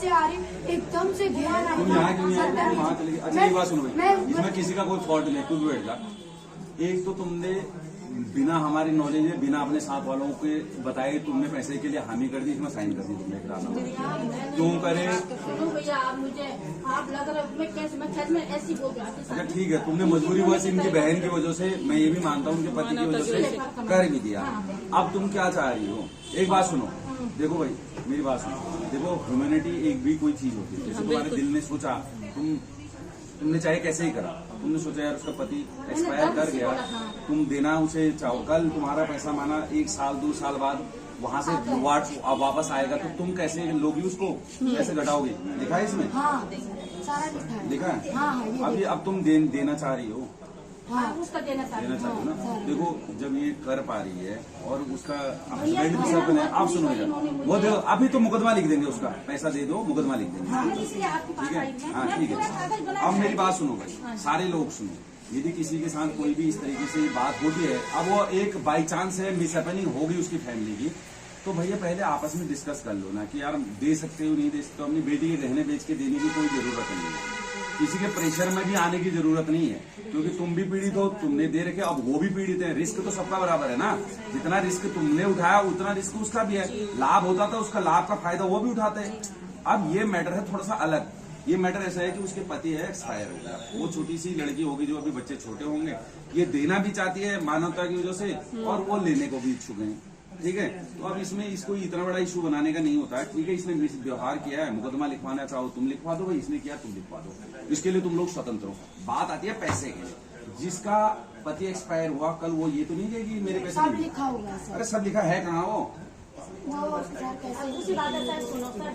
से आ रही, एकदम से घेरा ना। तुम यहाँ क्यों नहीं आई? वहाँ चले गए। अच्छा, ये बात सुनो, इसमें किसी का कोई फॉल्ट नहीं, तू भी बैठ जा। एक तो तुमने बिना हमारी नॉलेज है, बिना अपने साथ वालों के बताए तुमने पैसे के लिए हामी कर दी, इसमें साइन कर दी तुमने क्यों करे? भैया आप मुझे आप लग रहा मैं कैसे मैं खेत में ऐसी बोल रहा। अच्छा ठीक है, तुमने मजबूरी वजह इनकी बहन की वजह से, मैं ये भी मानता हूँ उनके पति की वजह से कर भी दिया। अब तुम क्या चाह रही हो? एक बात सुनो, देखो भाई मेरी बात सुनो, देखो ह्यूमैनिटी एक भी कोई चीज होती है। जैसे तुम्हारे दिल ने सोचा, तुमने चाहे कैसे ही करा, तुमने सोचा यार उसका पति एक्सपायर कर गया, तुम देना उसे चाहो, कल तुम्हारा पैसा माना 1 साल 2 साल बाद वहाँ से वापस आएगा, तो तुम कैसे लोगी उसको, कैसे घटाओगे? लिखा है इसमें? हाँ, सारा लिखा है। लिखा है? हाँ, अब तुम देना चाह रही हो, उसका देना चाहती हो ना। देखो जब ये कर पा रही है और उसका हस्बैंड भी सब है, आप सुनो यार, वो देखो अभी तो मुकदमा लिख देंगे, उसका पैसा दे दो, मुकदमा लिख देंगे, ठीक है? हाँ ठीक है। अब मेरी बात सुनो भाई, सारे लोग सुनो, यदि किसी के साथ कोई भी इस तरीके से बात होती है, अब वो एक बाई चांस है मिसहैपनिंग होगी उसकी फैमिली की, तो भैया पहले आपस में डिस्कस कर लो ना कि यार दे सकते हो नहीं दे सकते हो। अपनी बेटी के गहने बेच के देने की कोई जरूरत नहीं है, किसी के प्रेशर में भी आने की जरूरत नहीं है, क्योंकि तुम भी पीड़ित हो, तुमने दे रखे, अब वो भी पीड़ित है। रिस्क तो सबका बराबर है ना, जितना रिस्क तुमने उठाया उतना रिस्क उसका भी है। लाभ होता था उसका, लाभ का फायदा वो भी उठाते हैं। अब ये मैटर है थोड़ा सा अलग। ये मैटर ऐसा है कि उसके पति है एक्सपायर हो गया, वो छोटी सी लड़की होगी जो अभी बच्चे छोटे होंगे, ये देना भी चाहती है मानवता की वजह से, और वो लेने को भी इच्छुक है, ठीक है? तो अब इसमें इसको इतना बड़ा इशू बनाने का नहीं होता है, ठीक है? इसने व्यवहार किया है, मुकदमा लिखवाना चाहो तुम लिखवा दो भाई, इसने किया तुम लिखवा दो, इसके लिए तुम लोग स्वतंत्र हो। बात आती है पैसे के लिए। जिसका पति एक्सपायर हुआ कल, वो ये तो नहीं कहेगी मेरे पैसे सब लिखा होगा सर। अरे सब लिखा है कहाँ वो? उसी बात है सुनो सर,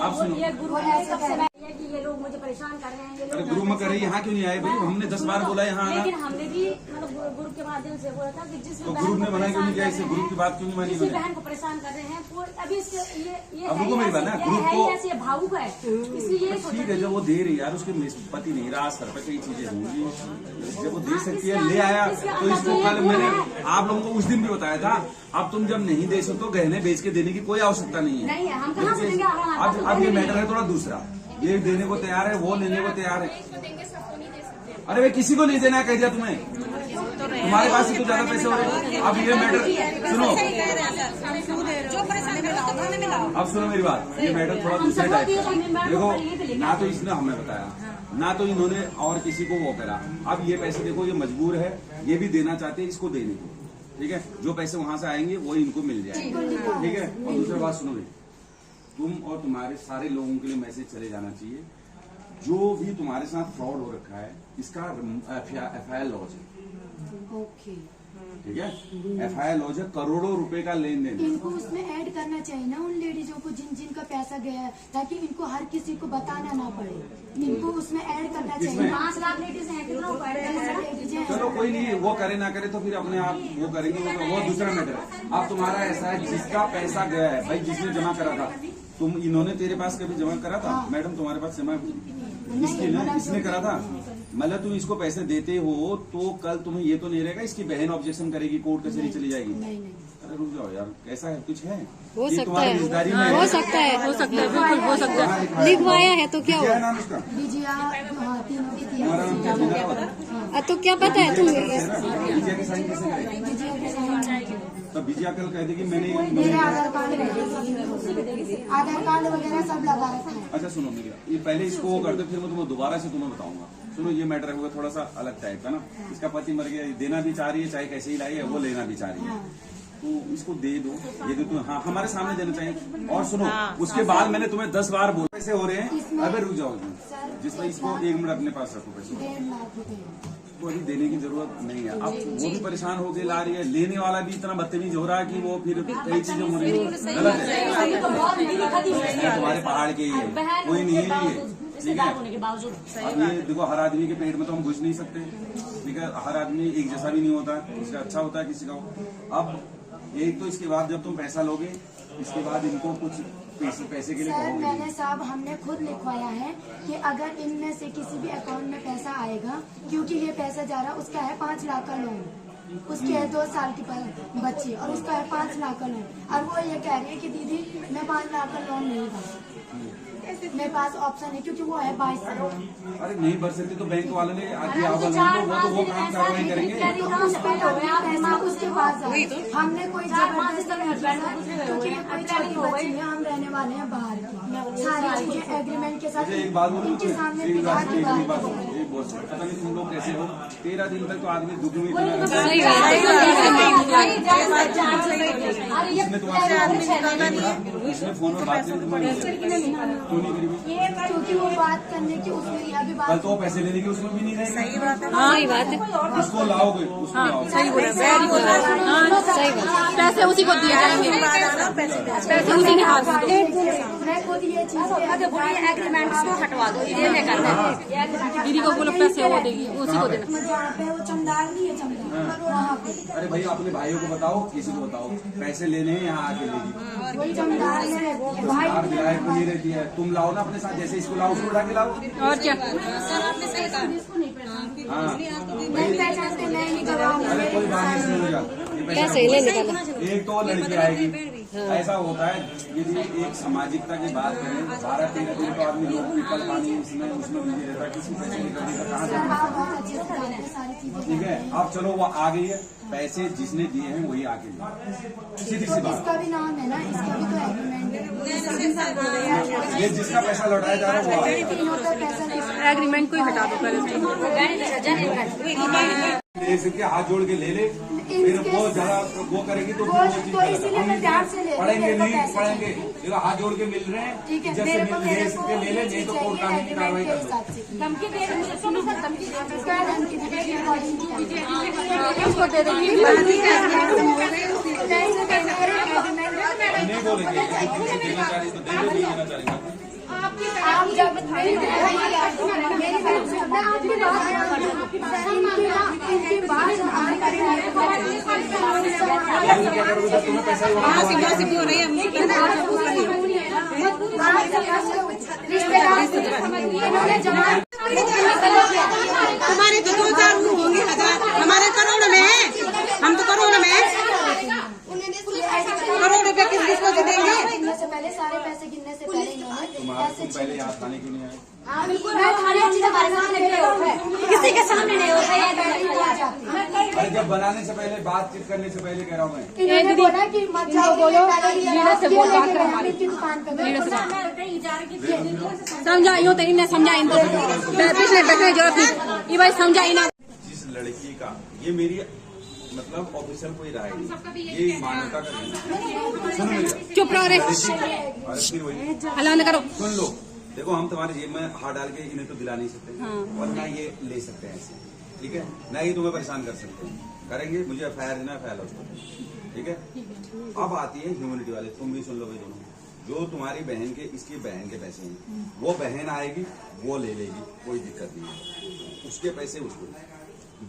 अब सुनो, ये गुरु है सबसे कि ये लोग मुझे परेशान कर रहे हैं, ये अरे लोग गुरु में कर रही, यहाँ क्यों नहीं आए भाई? हमने 10 बार बोला यहाँ आना, लेकिन हमने भी मतलब गुरु के माध्यम से बोला था कि जिस तो ग्रुप ने मना क्यों नहीं किया? इसे ग्रुप की बात क्यों नहीं मानी? किसी बहन को परेशान कर रहे हैं, वो अभी ये अब रुको मेरी बात ना, ग्रुप है को ऐसे भावुक है, इसलिए ठीक है, जब वो दे रही यार, उसके पति नहीं रहा, सर पे कई चीजें होंगी, जब वो दे सकती है, ले आया, तो इसको कल मैंने आप लोगों को उस दिन भी बताया था। अब तुम जब नहीं दे सकते, गहने बेच के देने की कोई आवश्यकता नहीं है। हम कहाँ से देंगे? अब ये मैटर है थोड़ा दूसरा, ये देने को तैयार है, वो लेने को तैयार है। अरे भाई किसी को नहीं देना है, कह दिया तुम्हें, तुम्हारे पास ही तो ज्यादा पैसे हो रहे। अब ये मैटर सुनो, अब सुनो मेरी बात, ये मैटर थोड़ा दूसरे टाइप का। देखो ना तो इसने हमें बताया, ना तो इन्होंने और किसी को वो करा। अब ये पैसे देखो, ये मजबूर है, ये भी देना चाहते हैं इसको देने को, ठीक है? जो पैसे वहां से आएंगे वो इनको मिल जाएंगे, ठीक है? और दूसरी बात सुनो, तुम और तुम्हारे सारे लोगों के लिए मैसेज चले जाना चाहिए, जो भी तुम्हारे साथ फ्रॉड हो रखा है इसका FIR लॉज है, ओके, ठीक है? FIR लॉज है, करोड़ों रुपए का लेन देन। इनको उसमें ऐड करना चाहिए ना उन लेडीजों को जिनका पैसा गया है, ताकि इनको हर किसी को बताना ना पड़े। इनको उसमें ऐड करना चाहिए। 5 लाख लेडीज हैं, कितना चलो कोई नहीं, वो करे ना करे तो फिर अपने आप वो करेंगे, वो दूसरा मैटर है। अब तुम्हारा ऐसा है, जिसका पैसा गया है भाई, जिसने जमा करा था, तुम इन्होंने तेरे पास कभी जमा करा था? मैडम तुम्हारे पास जमा इसने करा था, मतलब तुम इसको पैसे देते हो तो कल तुम्हें ये तो नहीं रहेगा इसकी बहन ऑब्जेक्शन करेगी, कोर्ट कचहरी चली जाएगी? अरे रुक जाओ यार, कैसा है? कुछ है? हो सकता है, रिश्तेदारी में हो सकता है, हो सकता है, बिल्कुल हो सकता है। लिखवाया है तो क्या क्या हुआ? है नाम उसका? विजया, तुम्हारा नाम क्या है? तो क्या पता है तुम? विजया की साइन कैसे करेगी? तो विजया कल कह देगी मैंने मेरे आधार कार्ड वगैरह सब लगा रखा है। अच्छा सुनो मेरी, ये पहले इसको वो करते, फिर मैं तुम्हें दोबारा से तुम्हें बताऊंगा। सुनो, ये मैटर होगा थोड़ा सा अलग टाइप का ना। इसका पति मर गया, देना भी चाह रही है, चाहे कैसे ही लाई है, वो लेना भी चाह रही है, तो इसको दे दो, ये दो तुम, हाँ हमारे सामने देना चाहिए। और सुनो, उसके बाद मैंने तुम्हें 10 बार बोला पैसे हो रहे हैं, अबे रुक जाओ, जिसमें इसको 1 मिनट अपने पास रखो पैसे, 1.5 लाख रुपए तो अभी देने की जरूरत नहीं है। अब वो भी परेशान होके ला रही है, लेने वाला भी इतना बदतमीज हो रहा है कि वो फिर कई चीजें हो रही है, गलत है। तुम्हारे पहाड़ के ही है, कोई नहीं है ये, ठीक है? अब ये देखो, हर आदमी के पेट में तो हम घुस नहीं सकते, ठीक है? हर आदमी एक जैसा भी नहीं होता, किसी का अच्छा होता है, किसी का। अब एक तो इसके बाद जब तुम पैसा लोगे, इसके बाद इनको कुछ पैसे के लिए सर, कहोगे? मैंने साहब हमने खुद लिखवाया है कि अगर इनमें से किसी भी अकाउंट में पैसा आएगा, क्योंकि ये पैसा जा रहा उसका है 5 लाख का लोन, उसकी है 2 साल की बच्ची और उसका है 5 लाख का लोन, और वो ये कह रही है कि दीदी मैं 5 लाख का लोन नहीं भर, मेरे पास ऑप्शन है क्योंकि वो है 22 साल। अरे नहीं भर सकते तो बैंक वाले ने आगे वो काम कार्रवाई करेंगे। उस पे पैसा उसके पास है, हमने कोई जबरदस्ती नहीं किया, क्योंकि ये कोई छोटी बच्ची है, हम रहने वाले हैं बाहर की, सारी चीजें एग्रीमेंट के साथ एक बात बोलूं, इनके सामने एक बिहार की बात पता नहीं तुम लोग कैसे हो, 13 दिन तक तो आदमी दुख में बना रहता है। सही बात इसमें तुम्हारे इसमें फोन में बात क्यों नहीं करी? क्योंकि वो बात करने की उसमें अभी कल बात तो पैसे लेने की उसमें भी नहीं रहेगी। सही बात है। हाँ ये बात है। उसको लाओगे उसको लाओगे। सही बोला, वेरी गुड। हाँ सही बात, पैसे उसी को दिए जाएंगे, पैसे उसी के हाथ में। मैं खुद ये चीज एग्रीमेंट को हटवा दो, ये नहीं करना है। दीदी को बोलो पैसे वो देगी, उसी को देना। जहाँ पे वो चमदार नहीं है, चमदार वहाँ पे अरे भाई अपने भाइयों को बताओ, किसी को बताओ, पैसे लेने हैं यहाँ आके लेगी। वही चमदार में रहती है भाई। आप दिलाए को नहीं रहती है, तुम लाओ ना अपने साथ, जैसे इसको लाओ उसको उठा के लाओ। और क्या, हाँ नहीं पहचानते, मैं नहीं गवाऊँ। अरे कोई बात नहीं, इसमें हो जाता। कैसे ले निकाला। एक तो लड़की आएगी, ऐसा होता है यदि एक सामाजिकता की बात करें, 12-13 दिन तो आदमी लोगों की कल पानी इसमें उसमें बिजी रहता है, किसी पैसे निकलने का कहाँ से। आप बहुत अच्छे से जानते हैं सारी चीजें। ठीक है, अब चलो वो आ गई है, पैसे जिसने दिए हैं वही आके लिए, सीधी सी बात। इसका भी नाम है ना, इसका भी तो एग्रीमेंट है। ये जिसका पैसा लौटाया जा रहा है वो आएगा। तीनों का पैसा नहीं, एग्रीमेंट को ही हटा दो पहले। इसके हाथ जोड़ के ले ले, फिर वो जरा वो करेगी तो फिर वो चीज तो इसीलिए मैं प्यार से ले रही हूँ। पढ़ेंगे मेरे को नहीं पैसे पढ़ेंगे, देखो हाथ जोड़ के मिल रहे ठीक है, हैं, जैसे मेरे को ले सकते ले ले, नहीं तो कोर्ट कानून की कार्रवाई कर लो। धमकी दे रही है, सुनो सर, धमकी दे रही है। क्या धमकी दी गई है? उसको दे देंगे। नहीं बोलेंगे देना चाह रही तो दे दो, नहीं देना चाह रही आप जब मेरी बात सुनो, मैं आपकी बात क्या करोगे जब तुम्हें पैसा ही तुम्हारे तो 2,000 होंगे, 1,000 हमारे करोड़ में है, हम तो करोड़ में करोड़ रुपए किसको दे देंगे। गिनने से पहले, सारे पैसे गिनने से पहले इन्होंने तुम पहले याद खाने क्यों नहीं आए? किसी के सामने नहीं होता है। अरे जब बनाने से पहले, बातचीत करने से पहले कह रहा हूँ मैं। इन्होंने बोला कि मत जाओ, बोलो, लीडर लीडर से बोल बात करो हमारी की दुकान पे लीडर से मैं कहीं जा रही थी, समझाइयो तो इन्हें समझा, इनको पिछले बैठने जरूरत नहीं, ये भाई समझा इन्हें। जिस लड़की का, ये मेरी मतलब ऑफिशियल कोई राय नहीं, ये मान्यता का नहीं। सुनो मेरी बात। चुप रहो रे, अरे फिर वही हल्ला न करो। सुन लो, देखो हम तुम्हारे जेब में हाथ डाल के इन्हें तो दिला नहीं सकते, हाँ। और ना ये ले सकते हैं ऐसे, ठीक है, ना ही तुम्हें परेशान कर सकते हैं। करेंगे, मुझे एफआईआर देना, एफआईआर उसको, ठीक है। अब आती है ह्यूमनिटी वाले, तुम भी सुन लो भाई दोनों, जो तुम्हारी बहन के, इसकी बहन के पैसे हैं, वो बहन आएगी वो ले लेगी, कोई दिक्कत नहीं है, उसके पैसे उसको,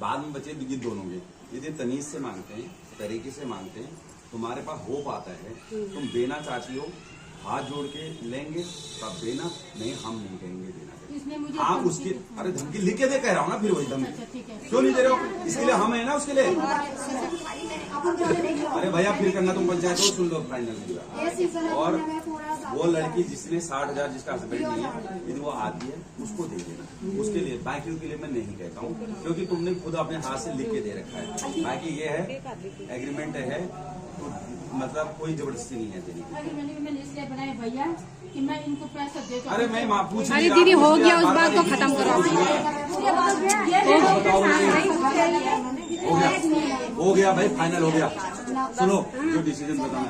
बाद में बचे ये दोनों के। यदि तमीज से मांगते हैं, तरीके से मांगते हैं, तुम्हारे पास होप आता है, तुम देना चाहती हो, हाथ जोड़ के लेंगे तब देना, नहीं हम नहीं कहेंगे इसने मुझे देना। हाँ उसकी, अरे धमकी लिख के दे कह रहा हूँ ना, फिर वही धमकी ठीक है। क्यों नहीं दे रहे हो? इसके लिए हम है ना, उसके लिए। अरे भैया फिर करना तुम पंचायत हो, सुन लो फाइनल। और वो लड़की जिसने 60,000 जिसका हस्बैंड नहीं है, यदि वो आती है उसको दे देना, उसके लिए। बाकियों के लिए मैं नहीं कहता हूँ, क्योंकि तुमने खुद अपने हाथ से लिख के दे रखा है। बाकी ये है एग्रीमेंट है, तो मतलब कोई जबरदस्ती नहीं है देने की। मैंने इसलिए बनाए भैया कि मैं इनको पैसा दे दूं। अरे मैं माँ पूछ अरे दीदी हो गया, उस बात को खत्म करो। हो गया भाई, फाइनल हो गया। सुनो जो डिसीजन बताना